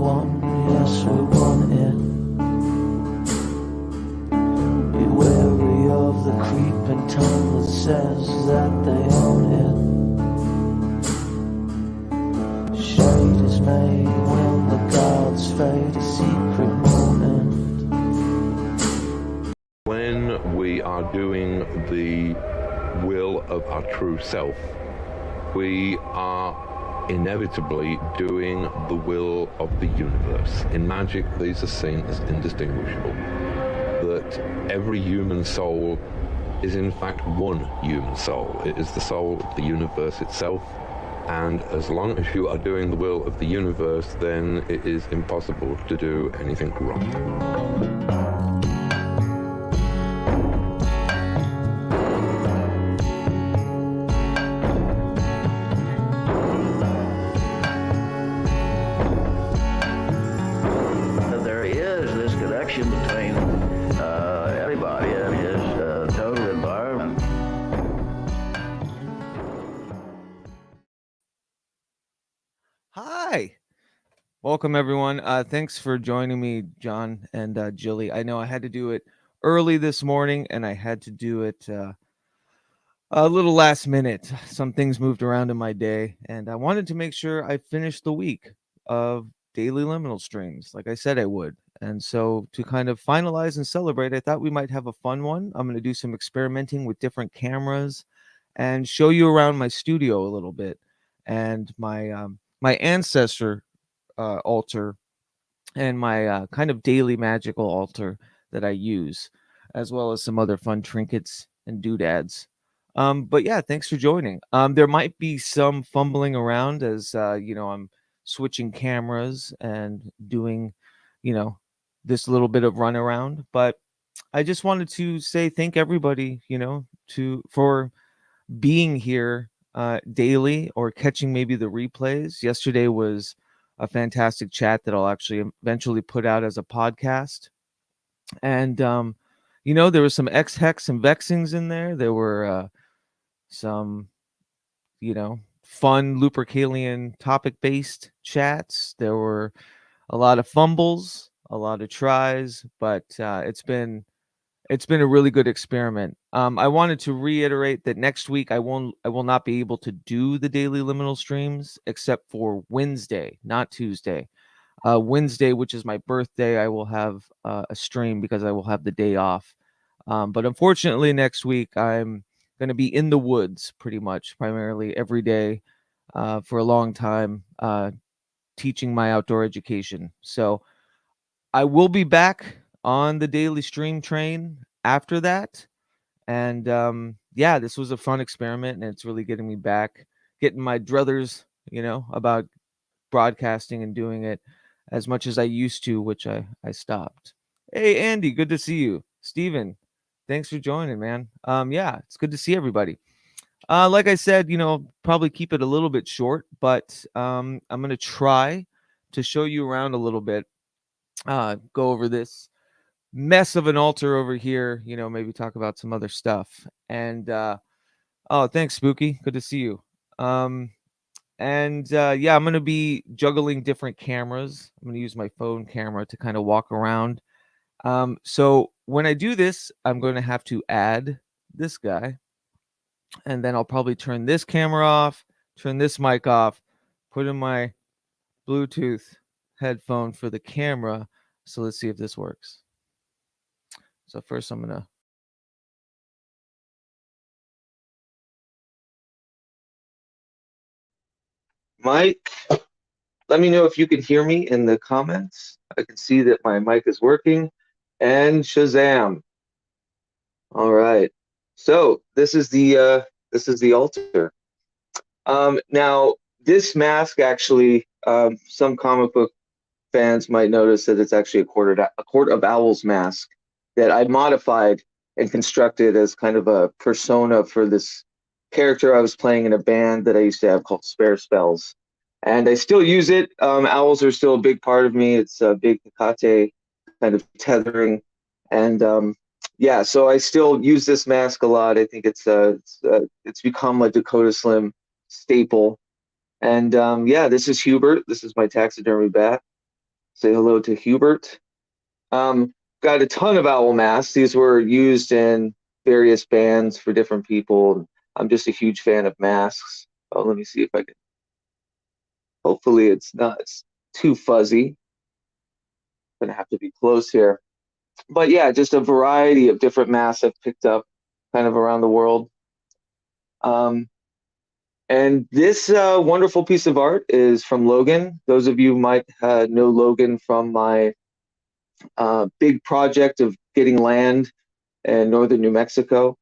one, yes we want it. Be wary of the creeping tongue that says that they own it. Shade is made when the gods fade, a secret moment. When we are doing the will of our true self, we are inevitably doing the will of the universe. In magic, these are seen as indistinguishable. That every human soul is in fact one human soul. It is the soul of the universe itself. And as long as you are doing the will of the universe, then it is impossible to do anything wrong. There is this connection between everybody and his total environment. Hi. Welcome, everyone. Thanks for joining me, John and Jilly. I know I had to do it early this morning, and I had to do it a little last minute. Some things moved around in my day, and I wanted to make sure I finished the week of daily liminal streams like I said I would. And so to kind of finalize and celebrate, I thought we might have a fun one. I'm going to do some experimenting with different cameras and show you around my studio a little bit and my ancestor altar and my kind of daily magical altar that I use, as well as some other fun trinkets and doodads. But yeah, thanks for joining. There might be some fumbling around as I'm switching cameras and doing, this little bit of runaround. But I just wanted to say thank everybody, for being here daily or catching maybe the replays. Yesterday was a fantastic chat that I'll actually eventually put out as a podcast. And there was some X-Hex and Vexings in there. There were some, fun Lupercalian topic-based chats. There were a lot of fumbles, a lot of tries, but it's been a really good experiment. I wanted to reiterate that next week I will not be able to do the daily liminal streams except for Wednesday, not Tuesday. Wednesday, which is my birthday, I will have a stream because I will have the day off. But unfortunately, next week I'm going to be in the woods pretty much, primarily every day for a long time, teaching my outdoor education. So I will be back on the daily stream train after that. And this was a fun experiment, and it's really getting me back, getting my druthers, about broadcasting and doing it as much as I used to, which I stopped. Hey, Andy, good to see you. Steven, thanks for joining, man. It's good to see everybody. Like I said, probably keep it a little bit short, but I'm going to try to show you around a little bit, go over this mess of an altar over here, maybe talk about some other stuff. And thanks, Spooky. Good to see you. I'm going to be juggling different cameras. I'm going to use my phone camera to kind of walk around. So when I do this, I'm going to have to add this guy, and then I'll probably turn this camera off, turn this mic off, put in my Bluetooth headphone for the camera. So let's see if this works. So first I'm going to Mike, let me know if you can hear me in the comments. I can see that my mic is working. And Shazam. All right. So this is the altar. Now this mask actually, some comic book fans might notice that it's actually a Court of Owls mask that I modified and constructed as kind of a persona for this character I was playing in a band that I used to have called Spare Spells. And I still use it. Owls are still a big part of me. It's a big DAKOTA kind of tethering. And so I still use this mask a lot. I think it's become a Dakota Slim staple. And this is Hubert. This is my taxidermy bat. say hello to Hubert. Got a ton of owl masks. These were used in various bands for different people. I'm just a huge fan of masks. Oh, let me see if I can. Hopefully, it's not too fuzzy. Gonna have to be close here. But yeah, just a variety of different masks I've picked up kind of around the world. Um, and this wonderful piece of art is from Logan. Those of you might know Logan from my big project of getting land in northern New Mexico.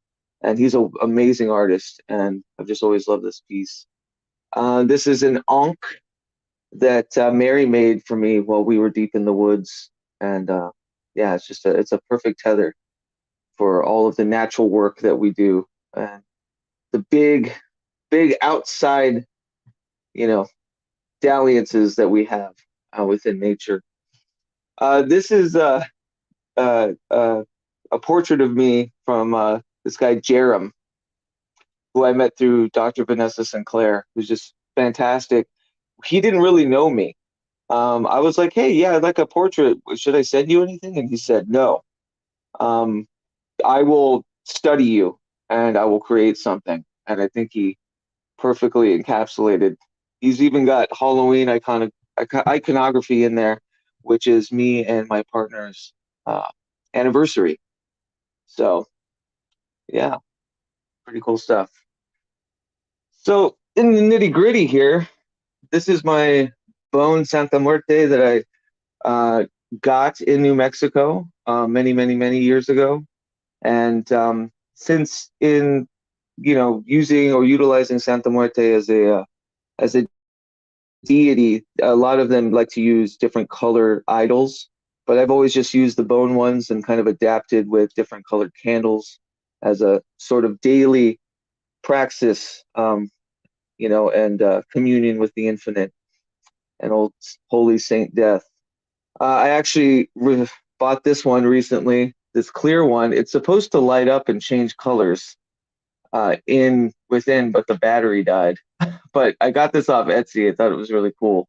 And he's an amazing artist, and I've just always loved this piece. This is an ankh that Mary made for me while we were deep in the woods. And yeah, it's a perfect tether for all of the natural work that we do. And the big outside, dalliances that we have within nature. This is a portrait of me from this guy Jerem, who I met through Dr. Vanessa Sinclair, who's just fantastic. He didn't really know me. I was like, hey, yeah, I'd like a portrait. Should I send you anything? And he said, no. I will study you and I will create something. And I think he perfectly encapsulated. He's even got Halloween iconography in there, which is me and my partner's anniversary. So, yeah, pretty cool stuff. So, in the nitty gritty here, this is my bone Santa Muerte that I got in New Mexico many, many, many years ago. And since in using or utilizing Santa Muerte as a deity, a lot of them like to use different color idols, but I've always just used the bone ones and kind of adapted with different colored candles as a sort of daily praxis, and communion with the infinite and old holy Saint Death. I actually bought this one recently, this clear one. It's supposed to light up and change colors within, but the battery died. But I got this off Etsy. I thought it was really cool.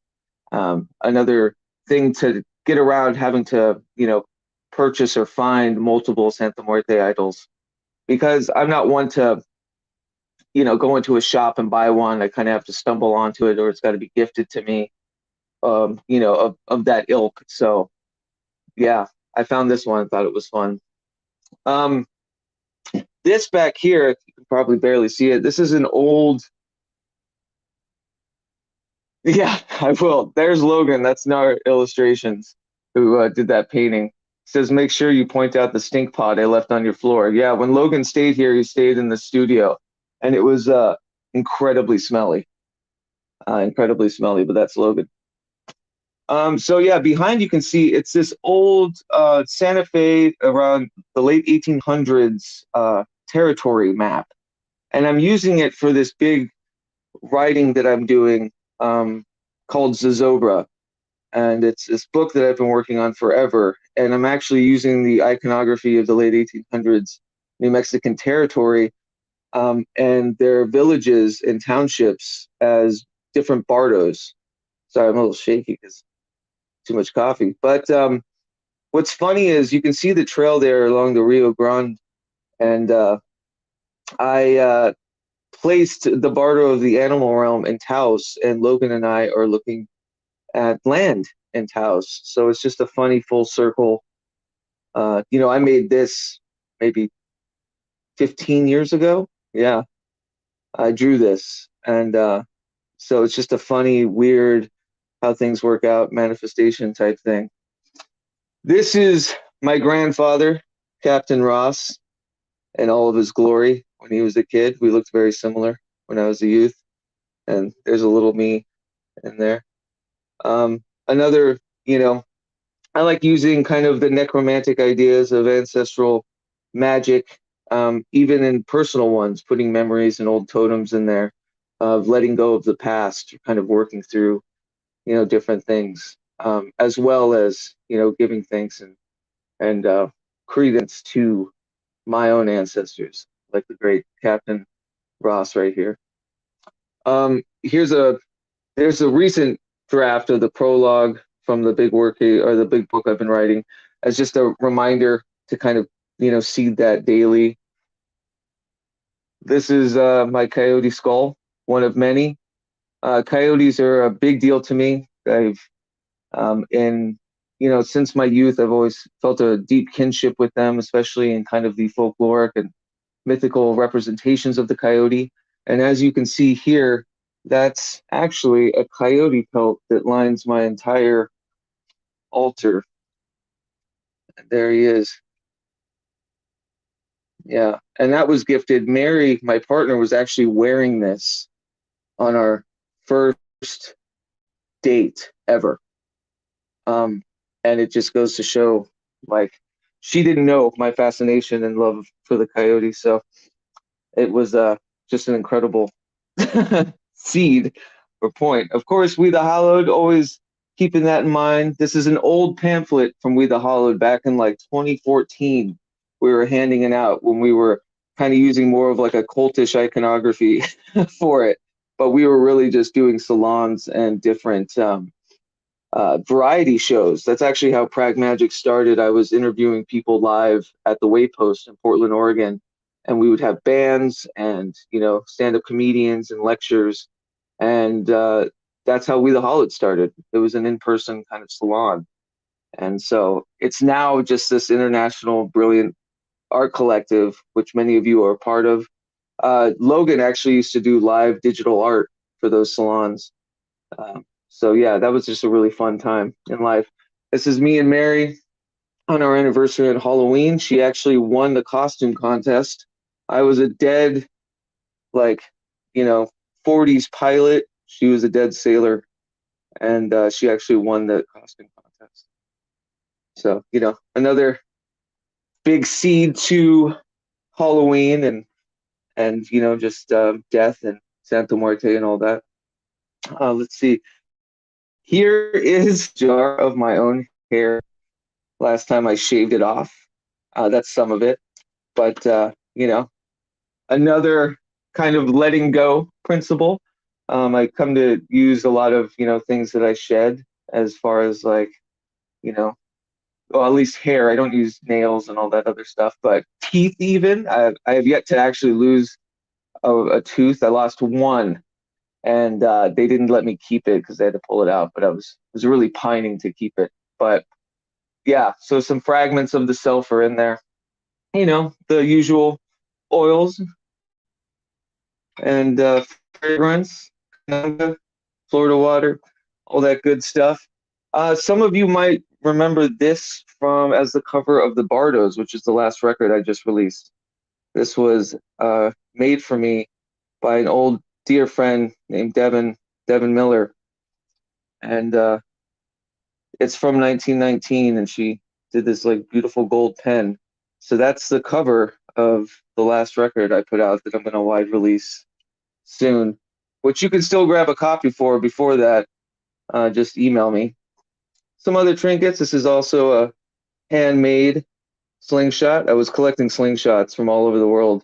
Another thing to get around having to, purchase or find multiple Santa Muerte idols, because I'm not one to, go into a shop and buy one. I kind of have to stumble onto it, or it's got to be gifted to me, of that ilk. So yeah, I found this one. Thought it was fun. This back here, you can probably barely see it. This is an old. Yeah, I will. There's Logan. That's Nar Illustrations, who did that painting. Says, make sure you point out the stink pot I left on your floor. Yeah, when Logan stayed here, he stayed in the studio, and it was incredibly smelly. But that's Logan. So yeah, behind you can see it's this old Santa Fe around the late 1800s territory map, and I'm using it for this big writing that I'm doing called Zozobra, and it's this book that I've been working on forever, and I'm actually using the iconography of the late 1800s New Mexican territory and their villages and townships as different bardos. Sorry, I'm a little shaky because too much coffee. But what's funny is you can see the trail there along the Rio Grande, and I placed the bardo of the animal realm in Taos, and Logan and I are looking at land in Taos. So it's just a funny full circle. I made this maybe 15 years ago. Yeah, I drew this, and so it's just a funny, weird how things work out, manifestation type thing. This is my grandfather, Captain Ross, in all of his glory when he was a kid. We looked very similar when I was a youth, and there's a little me in there. Another, I like using kind of the necromantic ideas of ancestral magic, even in personal ones, putting memories and old totems in there, of letting go of the past, kind of working through different things, as well as giving thanks and credence to my own ancestors, like the great Captain Ross right here. There's a recent draft of the prologue from the big work or the big book I've been writing, as just a reminder to kind of, seed that daily. This is my Coyote Skull, one of many. Coyotes are a big deal to me. Since my youth, I've always felt a deep kinship with them, especially in kind of the folkloric and mythical representations of the coyote. And as you can see here, that's actually a coyote pelt that lines my entire altar. There he is. Yeah, and that was gifted. Mary, my partner, was actually wearing this on our first date ever. And it just goes to show, like, she didn't know my fascination and love for the coyote, so it was just an incredible seed or point. Of course, We the Hallowed, always keeping that in mind. This is an old pamphlet from We the Hallowed back in like 2014. We were handing it out when we were kind of using more of like a cultish iconography for it, but we were really just doing salons and different variety shows. That's actually how PRAGMAGICK started. I was interviewing people live at the Waypost in Portland, Oregon, and we would have bands and stand-up comedians and lectures, and that's how We the Hallowed started. It was an in-person kind of salon, and so it's now just this international brilliant art collective, which many of you are a part of. Logan actually used to do live digital art for those salons. So yeah, that was just a really fun time in life. This is me and Mary on our anniversary at Halloween. She actually won the costume contest. I was a dead, 40s pilot. She was a dead sailor, and she actually won the costume contest. So, another big seed to Halloween and just death and Santa Muerte and all that. Let's see. Here is a jar of my own hair. Last time I shaved it off. That's some of it. But, another kind of letting go principle. I come to use a lot of, things that I shed as far as well, at least hair. I don't use nails and all that other stuff, but teeth even. I have yet to actually lose a tooth. I lost one, and they didn't let me keep it because they had to pull it out, but I was really pining to keep it. But yeah, so some fragments of the self are in there. The usual oils and fragrance, Florida water, all that good stuff. Some of you might remember this from as the cover of the Bardos, which is the last record I just released. This was made for me by an old dear friend named Devin Miller, and it's from 1919, and she did this beautiful gold pen. So that's the cover of the last record I put out that I'm going to wide release soon, which you can still grab a copy for before that. Just email me. Some other trinkets. This is also a handmade slingshot. I was collecting slingshots from all over the world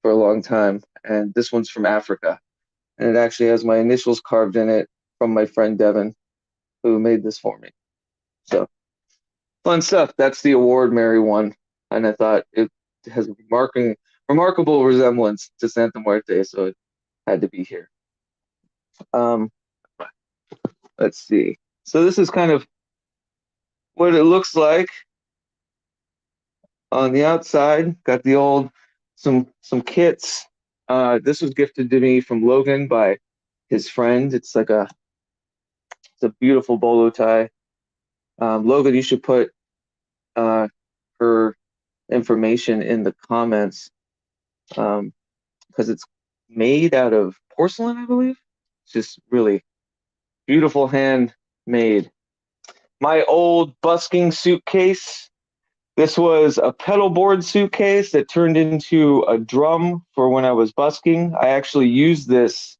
for a long time, and this one's from Africa. And it actually has my initials carved in it from my friend Devin, who made this for me. So, fun stuff. That's the award Mary won, and I thought it has remarkable resemblance to Santa Muerte, so it had to be here. Let's see. So this is kind of what it looks like on the outside. Got the old some kits. This was gifted to me from Logan by his friend. It's a beautiful bolo tie. Logan, you should put her information in the comments because it's made out of porcelain, I believe. It's just really beautiful handmade. My old busking suitcase. This was a pedalboard suitcase that turned into a drum for when I was busking. I actually used this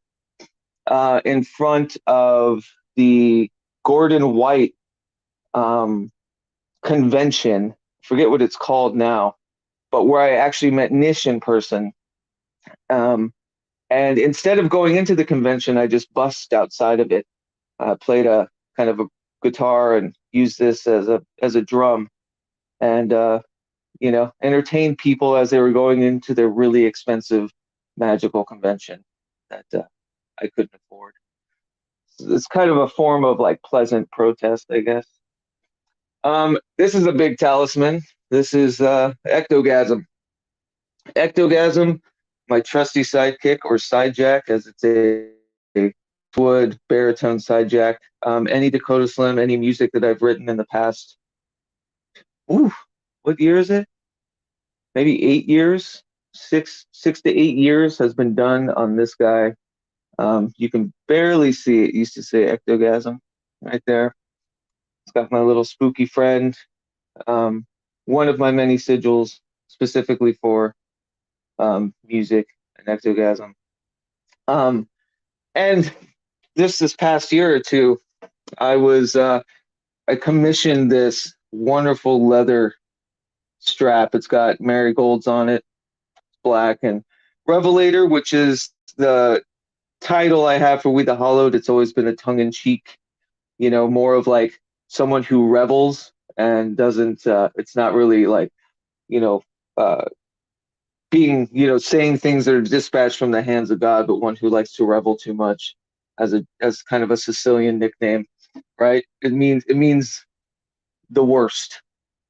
in front of the Gordon White convention. Forget what it's called now, but where I actually met Nish in person. And instead of going into the convention, I just busked outside of it. Played a kind of a guitar and use this as a drum, and entertain people as they were going into their really expensive magical convention that I couldn't afford. It's kind of a form of like pleasant protest, I guess. This is a big talisman. This is Ectogasm. Ectogasm, my trusty sidekick or side jack, as it's a wood baritone side jack. Any Dakota Slim, any music that I've written in the past. Ooh, what year is it? Maybe 8 years, six to 8 years has been done on this guy. You can barely see it. Used to say Ectogasm right there. It's got my little spooky friend. One of my many sigils specifically for music and Ectogasm. And this past year or two, I commissioned this wonderful leather strap. It's got marigolds on it, black, and Revelator, which is the title I have for We the Hollowed. It's always been a tongue-in-cheek, more of like someone who revels and doesn't. It's not really like, being, saying things that are dispatched from the hands of God, but one who likes to revel too much, as kind of a Sicilian nickname, right? It means the worst.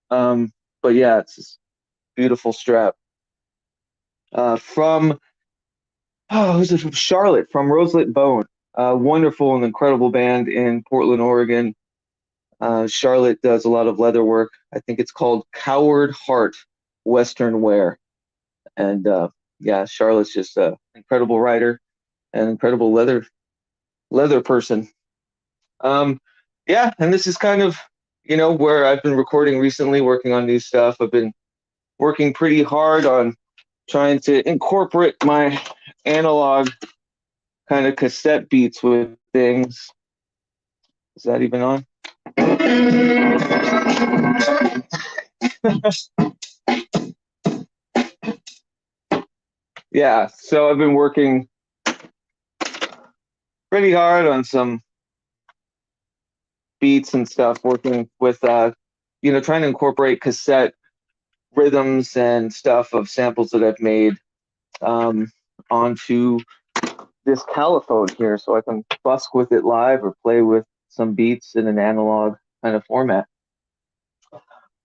But yeah, it's this beautiful strap. From who's it from? Charlotte, from Roselit Bone. Wonderful and incredible band in Portland, Oregon. Charlotte does a lot of leather work. I think it's called Coward Heart Western Wear. And yeah, Charlotte's just an incredible writer and incredible leather person. Yeah, and this is kind of, where I've been recording recently, working on new stuff. I've been working pretty hard on trying to incorporate my analog kind of cassette beats with things. Is that even on? Yeah, so I've been working pretty hard on some beats and stuff, working with trying to incorporate cassette rhythms and stuff of samples that I've made onto this caliphone here, so I can busk with it live or play with some beats in an analog kind of format.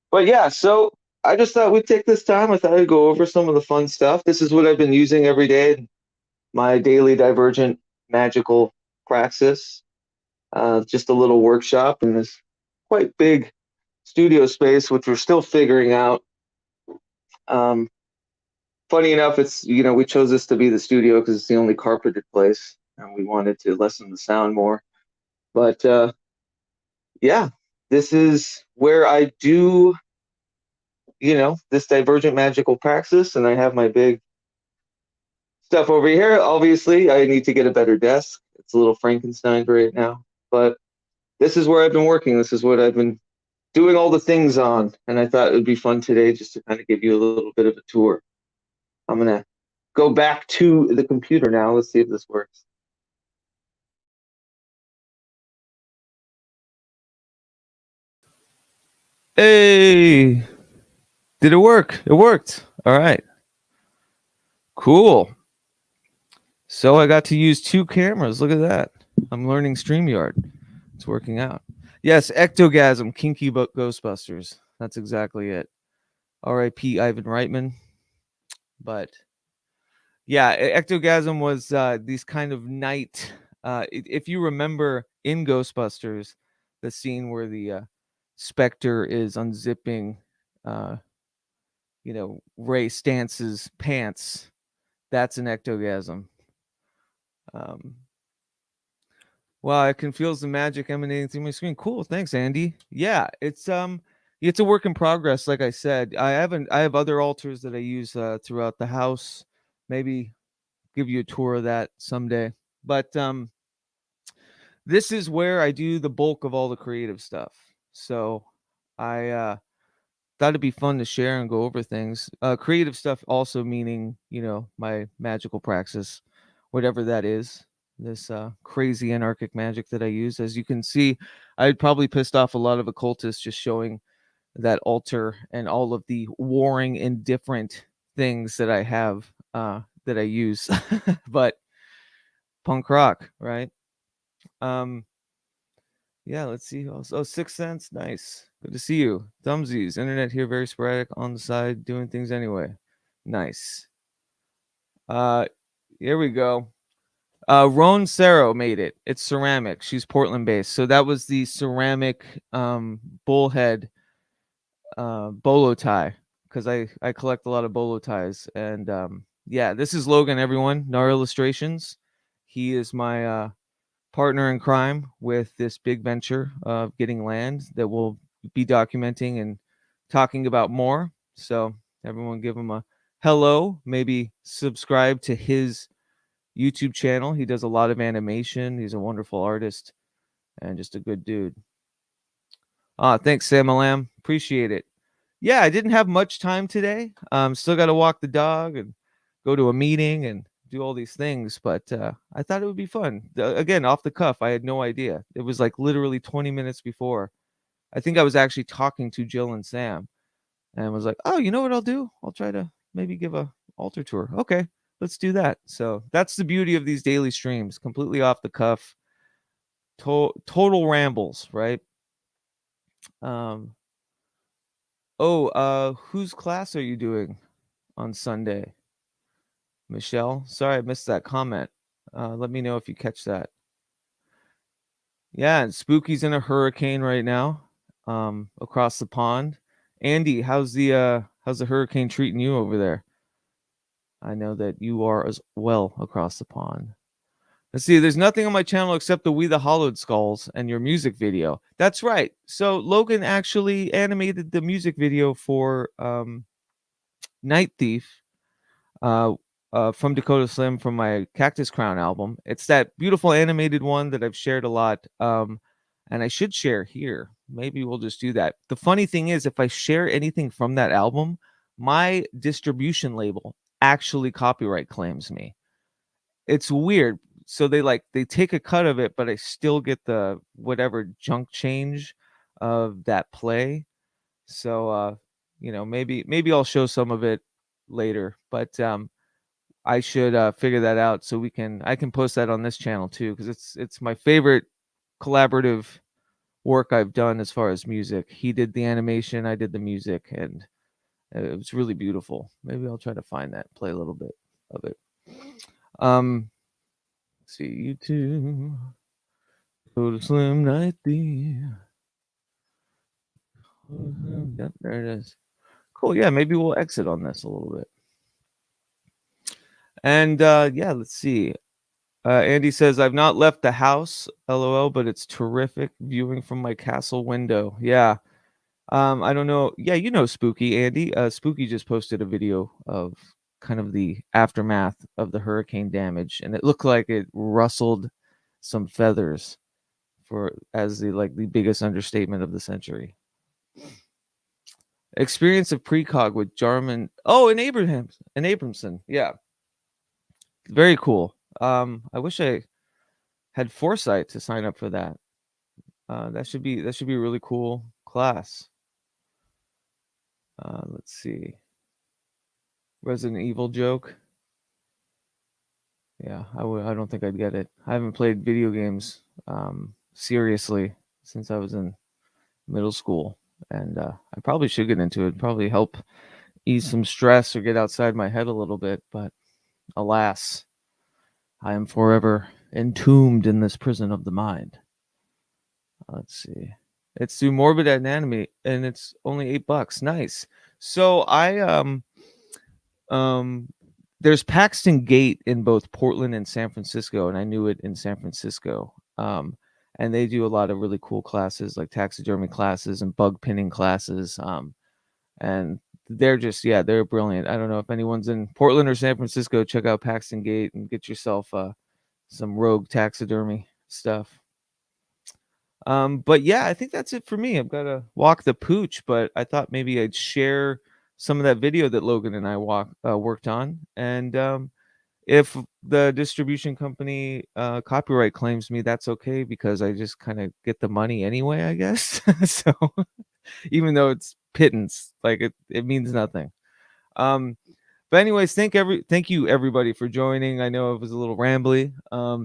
But yeah, so I just thought we'd take this time. I thought I'd go over some of the fun stuff. This is what I've been using every day, my daily divergent magical praxis. Just a little workshop in this quite big studio space, which we're still figuring out. Funny enough, it's, we chose this to be the studio because it's the only carpeted place, and we wanted to lessen the sound more. But yeah, this is where I do, this divergent magical praxis, and I have my big stuff over here. Obviously, I need to get a better desk. It's a little Frankenstein right now, but this is where I've been working. This is what I've been doing all the things on, and I thought it would be fun today just to kind of give you a little bit of a tour. I'm gonna go back to the computer now. Let's see if this works. Hey, did it work? It worked. All right. Cool. So I got to use 2 cameras. Look at that. I'm learning StreamYard. It's working out. Yes, Ectogasm, Kinky Ghostbusters. That's exactly it. R.I.P. Ivan Reitman. But yeah, Ectogasm was these kind of night. If you remember in Ghostbusters, the scene where the Spectre is unzipping, Ray Stance's pants, that's an Ectogasm. Wow, I can feel the magic emanating through my screen. Cool, thanks, Andy. Yeah, it's a work in progress. Like I said, I have other altars that I use throughout the house. Maybe give you a tour of that someday. But this is where I do the bulk of all the creative stuff. So I thought it'd be fun to share and go over things. Creative stuff also meaning, my magical praxis, whatever that is. this crazy anarchic magic that I use. As you can see, I'd probably pissed off a lot of occultists just showing that altar and all of the warring and different things that I have that I use. But punk rock, right? Yeah, let's see who else. Oh, 6 cents. Nice. Good to see you. Thumbsies. Internet here very sporadic on the side, doing things anyway. Nice. Here we go. Roan Sero made it. It's ceramic. She's Portland based. So that was the ceramic bullhead bolo tie, because I collect a lot of bolo ties. And yeah, this is Logan, everyone. Nar Illustrations. He is my partner in crime with this big venture of getting land that we'll be documenting and talking about more. So everyone give him a hello. Maybe subscribe to his YouTube channel. He does a lot of animation. He's a wonderful artist and just a good dude. Thanks, Sam Alam. Appreciate it. Yeah, I didn't have much time today. Still got to walk the dog and go to a meeting and do all these things, but I thought it would be fun. Again, off the cuff, I had no idea. It was like literally 20 minutes before. I think I was actually talking to Jill and Sam and was like, oh, you know what I'll do? I'll try to maybe give a altar tour. Okay, let's do that. So that's the beauty of these daily streams, completely off the cuff, total rambles, right? Whose class are you doing on Sunday? Michelle, sorry I missed that comment. Let me know if you catch that. Yeah, and Spooky's in a hurricane right now, across the pond. Andy, how's the hurricane treating you over there? I know that you are as well across the pond. Let's see, there's nothing on my channel except the We the Hollowed Skulls and your music video. That's right. So Logan actually animated the music video for Night Thief from Dakota Slim from my Cactus Crown album. It's that beautiful animated one that I've shared a lot. And I should share here. Maybe we'll just do that. The funny thing is, if I share anything from that album, my distribution label actually copyright claims me. It's weird. So they take a cut of it, but I still get the whatever junk change of that play. So maybe I'll show some of it later, but I should figure that out so I can post that on this channel too, because it's my favorite collaborative work I've done as far as music. He did the animation, I did the music, and it was really beautiful. Maybe I'll try to find that, play a little bit of it. See you too. Go to Slim Night Thief. Yep, there it is. Cool. Yeah, maybe we'll exit on this a little bit. And yeah, let's see. Andy says, I've not left the house, LOL, but it's terrific viewing from my castle window. Yeah. I don't know. Yeah, you know Spooky, Andy. Spooky just posted a video of kind of the aftermath of the hurricane damage, and it looked like it rustled some feathers as the biggest understatement of the century. Experience of precog with Jarman. Oh, and Abramson. Yeah. Very cool. I wish I had foresight to sign up for that. That should be a really cool class. Let's see. Resident Evil joke. Yeah, I don't think I'd get it. I haven't played video games seriously since I was in middle school, and I probably should get into it. Probably help ease some stress or get outside my head a little bit, but alas, I am forever entombed in this prison of the mind. Let's see. It's through Morbid Anatomy, and it's only $8. Nice. So there's Paxton Gate in both Portland and San Francisco, and I knew it in San Francisco. And they do a lot of really cool classes, like taxidermy classes and bug pinning classes. And they're they're brilliant. I don't know if anyone's in Portland or San Francisco, check out Paxton Gate and get yourself some rogue taxidermy stuff. But yeah, I think that's it for me. I've got to walk the pooch, but I thought maybe I'd share some of that video that Logan and I worked on. And if the distribution company copyright claims me, that's okay because I just kind of get the money anyway, I guess. So even though it's pittance, like it means nothing. Um, but anyways, thank you everybody for joining. I know it was a little rambly.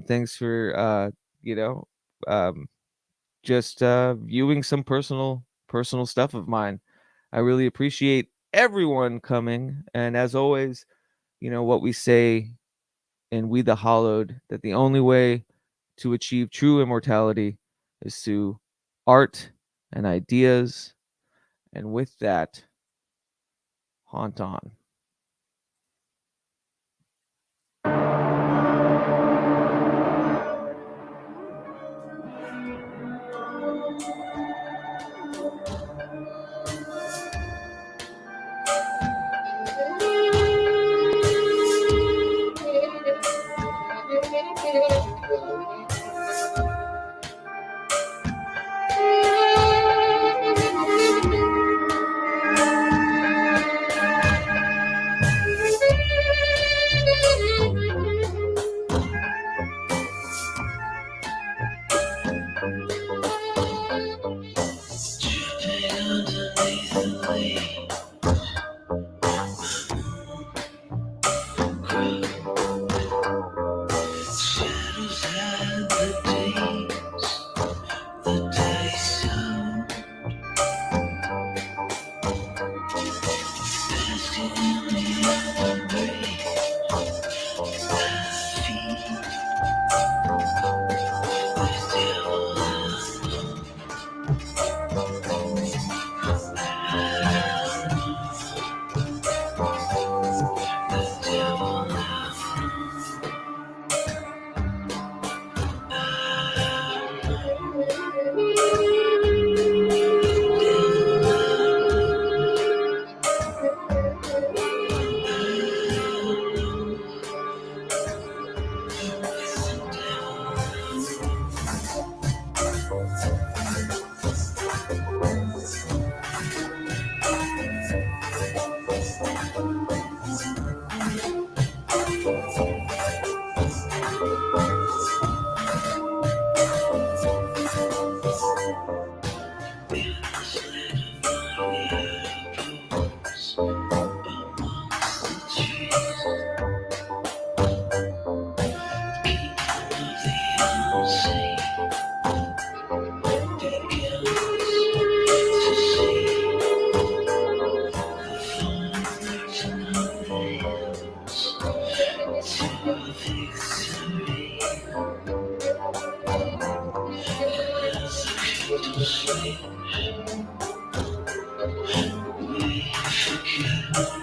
Thanks for you know, um, just viewing some personal stuff of mine. I really appreciate everyone coming, and as always, you know what we say in We the Hollowed, that the only way to achieve true immortality is through art and ideas. And with that, haunt on. We forget